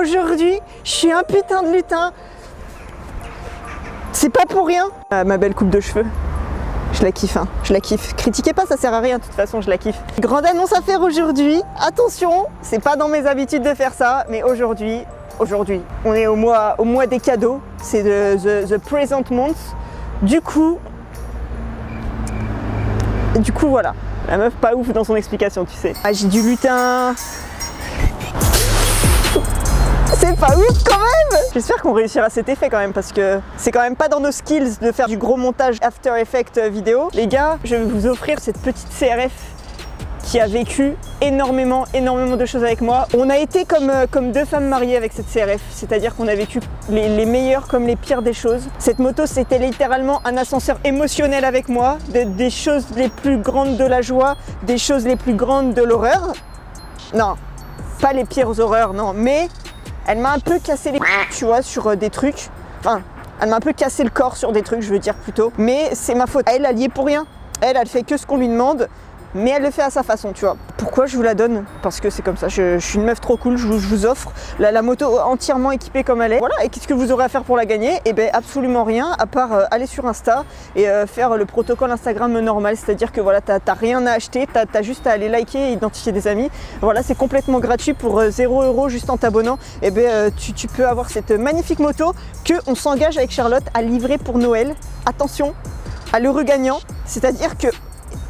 aujourd'hui, je suis un putain de lutin. C'est pas pour rien. Ma belle coupe de cheveux. Je la kiffe, hein. Je la kiffe. Critiquez pas, ça sert à rien, de toute façon, je la kiffe. Grande annonce à faire aujourd'hui. Attention, c'est pas dans mes habitudes de faire ça, mais aujourd'hui, on est au mois des cadeaux. C'est the present month. Du coup, voilà. La meuf pas ouf dans son explication, tu sais. Ah, j'ai du lutin. C'est pas ouf quand même. J'espère qu'on réussira cet effet quand même parce que c'est quand même pas dans nos skills de faire du gros montage After Effects vidéo. Les gars, je vais vous offrir cette petite CRF qui a vécu énormément de choses avec moi. On a été comme deux femmes mariées avec cette CRF, c'est-à-dire qu'on a vécu les meilleures comme les pires des choses. Cette moto, c'était littéralement un ascenseur émotionnel avec moi, des choses les plus grandes de la joie, des choses les plus grandes de l'horreur. Non, pas les pires horreurs, non, mais elle m'a un peu cassé les tu vois, sur des trucs. Enfin, elle m'a un peu cassé le corps sur des trucs, je veux dire plutôt. Mais c'est ma faute. Elle y est pour rien. Elle fait que ce qu'on lui demande. Mais elle le fait à sa façon, tu vois. Pourquoi je vous la donne? Parce que c'est comme ça, je suis une meuf trop cool, je vous offre la moto entièrement équipée comme elle est. Voilà, et qu'est-ce que vous aurez à faire pour la gagner? Eh bien absolument rien, à part aller sur Insta et faire le protocole Instagram normal. C'est-à-dire que voilà, t'as rien à acheter, t'as juste à aller liker et identifier des amis. Voilà, c'est complètement gratuit pour 0 € juste en t'abonnant. Eh bien tu peux avoir cette magnifique moto qu'on s'engage avec Charlotte à livrer pour Noël. Attention, à l'heureux gagnant, c'est-à-dire que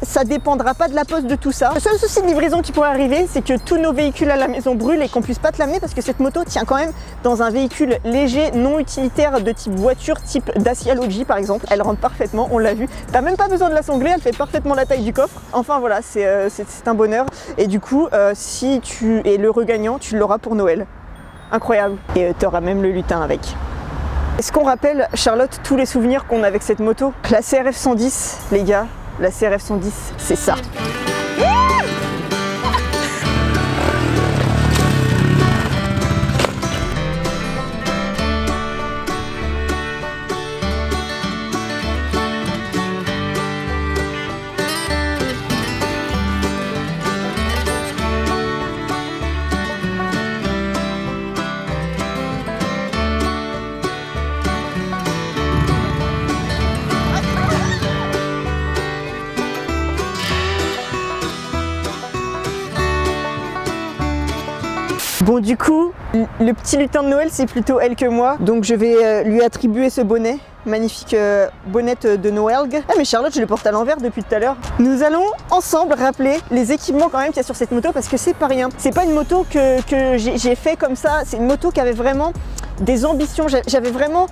ça dépendra pas de la poste de tout ça. Le seul souci de livraison qui pourrait arriver, c'est que tous nos véhicules à la maison brûlent et qu'on puisse pas te l'amener parce que cette moto tient quand même dans un véhicule léger, non utilitaire de type voiture, type Dacia Logi par exemple. Elle rentre parfaitement, on l'a vu. T'as même pas besoin de la sangler, elle fait parfaitement la taille du coffre. Enfin voilà, c'est un bonheur. Et du coup, si tu es l'heureux gagnant, tu l'auras pour Noël. Incroyable. Et t'auras même le lutin avec. Est-ce qu'on rappelle, Charlotte, tous les souvenirs qu'on a avec cette moto? La CRF 110, les gars. La CRF 110, c'est ça. Bon du coup, le petit lutin de Noël c'est plutôt elle que moi, donc je vais lui attribuer ce bonnet, magnifique bonnette de Noël. Ah mais Charlotte je le porte à l'envers depuis tout à l'heure. Nous allons ensemble rappeler les équipements quand même qu'il y a sur cette moto parce que c'est pas rien. C'est pas une moto que j'ai fait comme ça, c'est une moto qui avait vraiment des ambitions, j'avais vraiment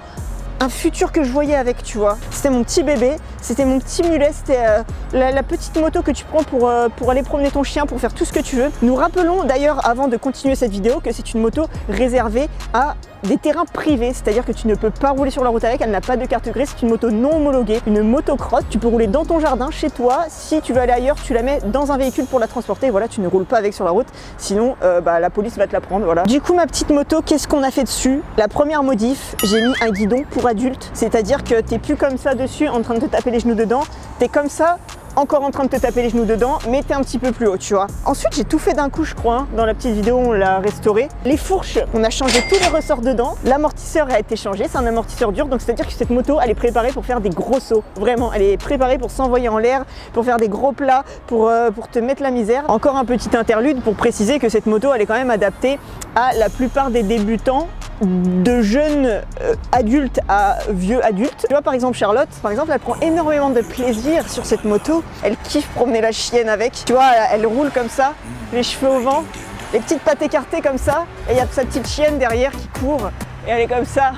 un futur que je voyais avec, tu vois. C'était mon petit bébé, c'était mon petit mulet, c'était la petite moto que tu prends pour aller promener ton chien, pour faire tout ce que tu veux. Nous rappelons d'ailleurs, avant de continuer cette vidéo, que c'est une moto réservée à des terrains privés, c'est-à-dire que tu ne peux pas rouler sur la route avec, elle n'a pas de carte grise, c'est une moto non homologuée, une motocross, tu peux rouler dans ton jardin, chez toi, si tu veux aller ailleurs, tu la mets dans un véhicule pour la transporter, voilà, tu ne roules pas avec sur la route, sinon la police va te la prendre, voilà. Du coup ma petite moto, qu'est-ce qu'on a fait dessus? La première modif, j'ai mis un guidon pour adultes, c'est-à-dire que t'es plus comme ça dessus en train de te taper les genoux dedans, t'es comme ça, encore en train de te taper les genoux dedans, mais t'es un petit peu plus haut, tu vois. Ensuite, j'ai tout fait d'un coup, je crois, hein. Dans la petite vidéo, on l'a restauré. Les fourches, on a changé tous les ressorts dedans. L'amortisseur a été changé, c'est un amortisseur dur, donc c'est-à-dire que cette moto, elle est préparée pour faire des gros sauts. Vraiment, elle est préparée pour s'envoyer en l'air, pour faire des gros plats, pour te mettre la misère. Encore un petit interlude pour préciser que cette moto, elle est quand même adaptée à la plupart des débutants, de jeunes adultes à vieux adultes. Tu vois par exemple Charlotte, par exemple, elle prend énormément de plaisir sur cette moto. Elle kiffe promener la chienne avec. Tu vois, elle roule comme ça, les cheveux au vent, les petites pattes écartées comme ça. Et il y a sa petite chienne derrière qui court. Et elle est comme ça.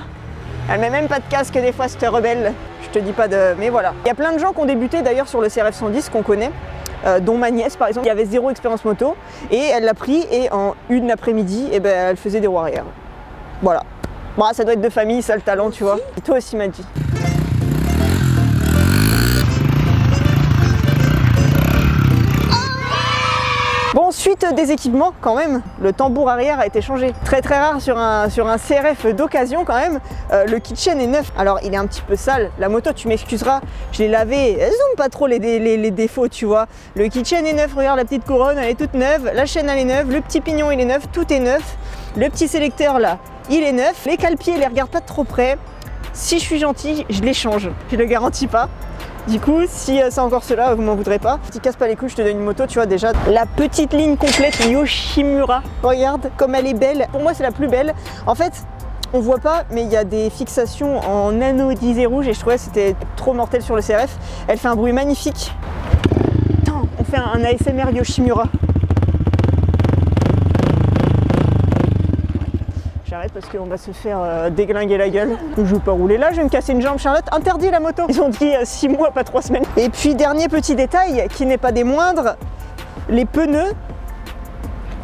Elle met même pas de casque des fois, cette rebelle. Je te dis pas de... Mais voilà. Il y a plein de gens qui ont débuté d'ailleurs sur le CRF 110 qu'on connaît. Dont ma nièce par exemple, il y avait 0 expérience moto. Et elle l'a pris et en une après-midi, eh ben, elle faisait des roues arrière. Voilà. Bon, ça doit être de famille, ça le talent, tu vois. Et toi aussi, Madji. Bon, suite des équipements, quand même, le tambour arrière a été changé. Très rare sur un CRF d'occasion quand même. Le kitchen est neuf. Alors, il est un petit peu sale. La moto, tu m'excuseras, je l'ai lavé. Elles ont pas trop les défauts, tu vois. Le kitchen est neuf, regarde la petite couronne, elle est toute neuve. La chaîne, elle est neuve. Le petit pignon, il est neuf. Tout est neuf. Le petit sélecteur là, il est neuf. Les cale-pieds, les regarde pas de trop près. Si je suis gentil, je les change. Je le garantis pas. Du coup, si c'est encore cela, vous m'en voudrez pas. Si tu casses pas les couilles, je te donne une moto, tu vois déjà. La petite ligne complète Yoshimura. Regarde comme elle est belle. Pour moi, c'est la plus belle. En fait, on voit pas, mais il y a des fixations en anodisé rouge et je trouvais que c'était trop mortel sur le CRF. Elle fait un bruit magnifique. Attends, on fait un ASMR Yoshimura. J'arrête parce qu'on va se faire déglinguer la gueule. Je veux pas rouler là, je vais me casser une jambe, Charlotte. Interdit la moto. Ils ont dit 6 mois, pas 3 semaines. Et puis dernier petit détail qui n'est pas des moindres, les pneus.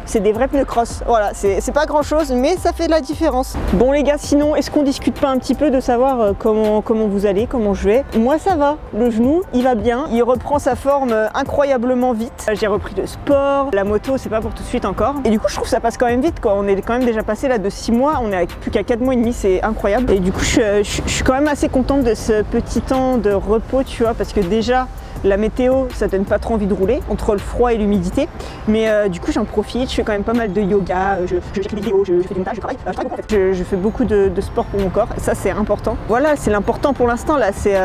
C'est des vrais pneus cross, voilà, c'est pas grand chose, mais ça fait de la différence. Bon les gars, sinon, est-ce qu'on discute pas un petit peu de savoir comment vous allez, comment je vais? Moi ça va, le genou, il va bien, il reprend sa forme incroyablement vite. J'ai repris le sport, la moto, c'est pas pour tout de suite encore. Et du coup, je trouve que ça passe quand même vite, quoi. On est quand même déjà passé là de 6 mois, on est plus qu'à 4 mois et demi, c'est incroyable. Et du coup, je suis quand même assez contente de ce petit temps de repos, tu vois, parce que déjà, la météo, ça donne pas trop envie de rouler entre le froid et l'humidité, mais du coup j'en profite, je fais quand même pas mal de yoga, j'écris des vidéos, je fais du montage, je travaille beaucoup en fait. Je fais beaucoup de sport pour mon corps, ça c'est important. Voilà, c'est l'important pour l'instant là, c'est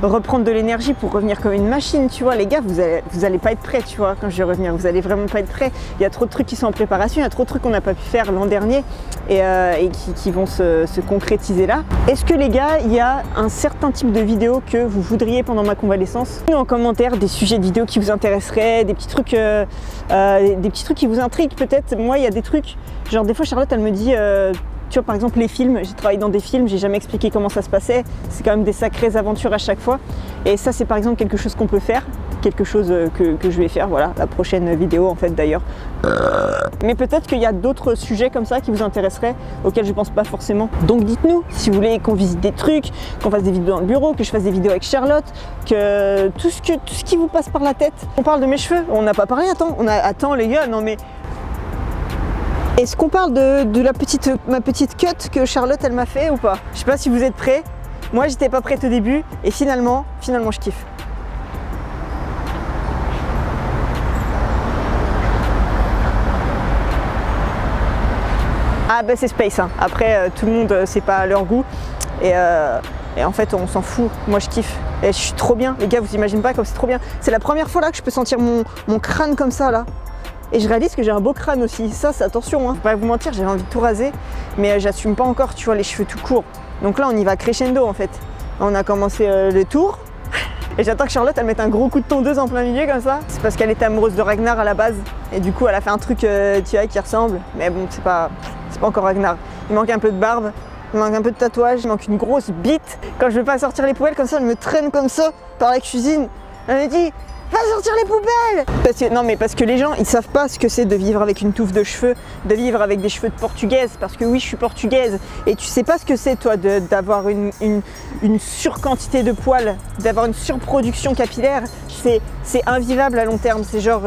reprendre de l'énergie pour revenir comme une machine, tu vois les gars, vous allez pas être prêts, tu vois, quand je vais revenir, vous allez vraiment pas être prêts. Il y a trop de trucs qui sont en préparation, il y a trop de trucs qu'on n'a pas pu faire l'an dernier et qui vont se concrétiser là. Est-ce que les gars, il y a un certain type de vidéo que vous voudriez pendant ma convalescence? En commentaire des sujets de vidéos qui vous intéresseraient, des petits trucs qui vous intriguent peut-être. Moi il y a des trucs, genre des fois Charlotte elle me dit tu vois par exemple les films, j'ai travaillé dans des films, j'ai jamais expliqué comment ça se passait, c'est quand même des sacrées aventures à chaque fois et ça c'est par exemple quelque chose qu'on peut faire, quelque chose que je vais faire, voilà, la prochaine vidéo en fait d'ailleurs. Mais peut-être qu'il y a d'autres sujets comme ça qui vous intéresseraient, auxquels je pense pas forcément. Donc dites-nous si vous voulez qu'on visite des trucs, qu'on fasse des vidéos dans le bureau, que je fasse des vidéos avec Charlotte, que tout ce qui vous passe par la tête. On parle de mes cheveux, on n'a pas parlé, attends les gars, non mais... Est-ce qu'on parle de ma petite cut que Charlotte elle m'a fait ou pas? Je sais pas si vous êtes prêts. Moi j'étais pas prête au début et finalement je kiffe. Ah bah c'est space, hein. Après tout le monde c'est pas à leur goût et en fait on s'en fout, moi je kiffe et je suis trop bien, les gars vous imaginez pas comme c'est trop bien. C'est la première fois là que je peux sentir mon crâne comme ça là et je réalise que j'ai un beau crâne aussi, ça c'est attention, hein. Faut pas vous mentir, j'avais envie de tout raser mais j'assume pas encore, tu vois, les cheveux tout courts. Donc là on y va crescendo en fait, on a commencé le tour et j'attends que Charlotte elle mette un gros coup de tondeuse en plein milieu comme ça. C'est parce qu'elle était amoureuse de Ragnar à la base et du coup elle a fait un truc tu vois qui ressemble, mais bon c'est pas encore Ragnar. Il manque un peu de barbe, il manque un peu de tatouage, il manque une grosse bite. Quand je veux pas sortir les poubelles comme ça, elle me traîne comme ça par la cuisine. Elle me dit va sortir les poubelles. Parce que les gens ils savent pas ce que c'est de vivre avec une touffe de cheveux, de vivre avec des cheveux de portugaise, parce que oui je suis portugaise et tu sais pas ce que c'est toi d'avoir une surquantité de poils, d'avoir une surproduction capillaire. C'est invivable à long terme, c'est genre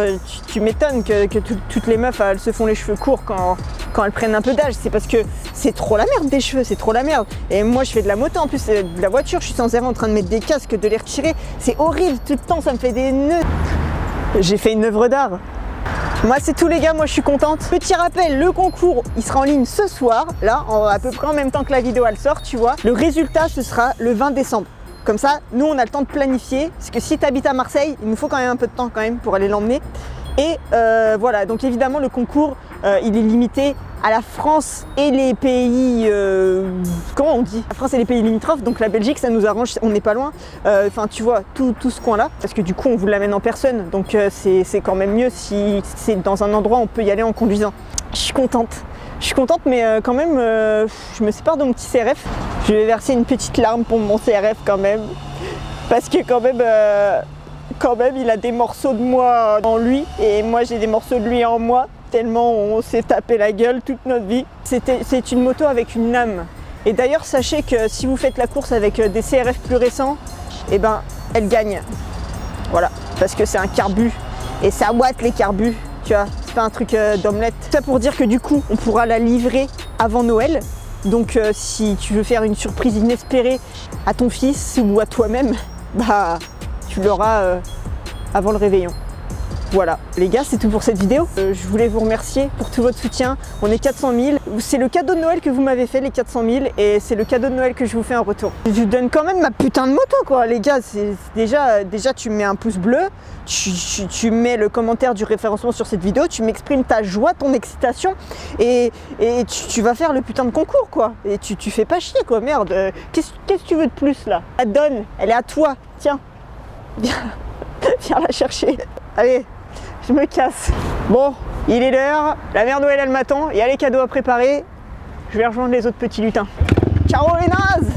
tu m'étonnes que toutes les meufs elles se font les cheveux courts quand elles prennent un peu d'âge, c'est parce que c'est trop la merde des cheveux, c'est trop la merde. Et moi je fais de la moto en plus, de la voiture, je suis sans arrêt en train de mettre des casques, de les retirer, c'est horrible tout le temps, ça me fait des nœuds. J'ai fait une œuvre d'art. Moi c'est tout les gars, moi je suis contente. Petit rappel, le concours il sera en ligne ce soir, là à peu près en même temps que la vidéo elle sort, tu vois. Le résultat ce sera le 20 décembre. Comme ça, nous on a le temps de planifier, parce que si tu habites à Marseille, il nous faut quand même un peu de temps quand même pour aller l'emmener. Et voilà, donc évidemment le concours il est limité à la France et les pays, comment on dit? La France et les pays limitrophes, donc la Belgique ça nous arrange, on n'est pas loin. Enfin tu vois, tout ce coin-là, parce que du coup on vous l'amène en personne, donc c'est quand même mieux si c'est dans un endroit où on peut y aller en conduisant. Je suis contente, mais quand même, je me sépare de mon petit CRF. Je vais verser une petite larme pour mon CRF quand même, parce que quand même il a des morceaux de moi en lui, et moi j'ai des morceaux de lui en moi, tellement on s'est tapé la gueule toute notre vie. C'est une moto avec une âme. Et d'ailleurs, sachez que si vous faites la course avec des CRF plus récents, eh ben, elle gagne. Voilà, parce que c'est un carbu, et ça watt les carbus. Tu vois, c'est pas un truc d'omelette. Ça pour dire que du coup, on pourra la livrer avant Noël. Donc si tu veux faire une surprise inespérée à ton fils ou à toi-même, bah tu l'auras avant le réveillon. voilà, les gars, c'est tout pour cette vidéo. Je voulais vous remercier pour tout votre soutien. On est 400 000. C'est le cadeau de Noël que vous m'avez fait, les 400 000, et c'est le cadeau de Noël que je vous fais en retour. Je vous donne quand même ma putain de moto, quoi, les gars. C'est déjà, tu me mets un pouce bleu, tu mets le commentaire du référencement sur cette vidéo, tu m'exprimes ta joie, ton excitation, et tu vas faire le putain de concours, quoi. Et tu fais pas chier, quoi, merde. Qu'est-ce que tu veux de plus, là? La donne, elle est à toi. Tiens, viens la chercher. Allez, je me casse. Bon, il est l'heure, la mère Noël elle m'attend, il y a les cadeaux à préparer. Je vais rejoindre les autres petits lutins. Ciao les nazes!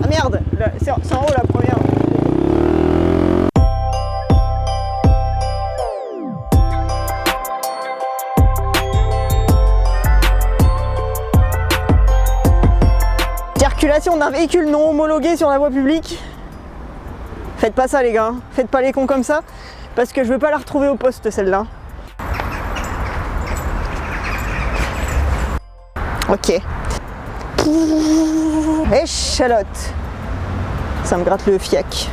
Ah merde, c'est en haut la première. Circulation d'un véhicule non homologué sur la voie publique. Faites pas ça les gars, faites pas les cons comme ça, parce que je veux pas la retrouver au poste celle-là. Ok. Échalote. Ça me gratte le fiac.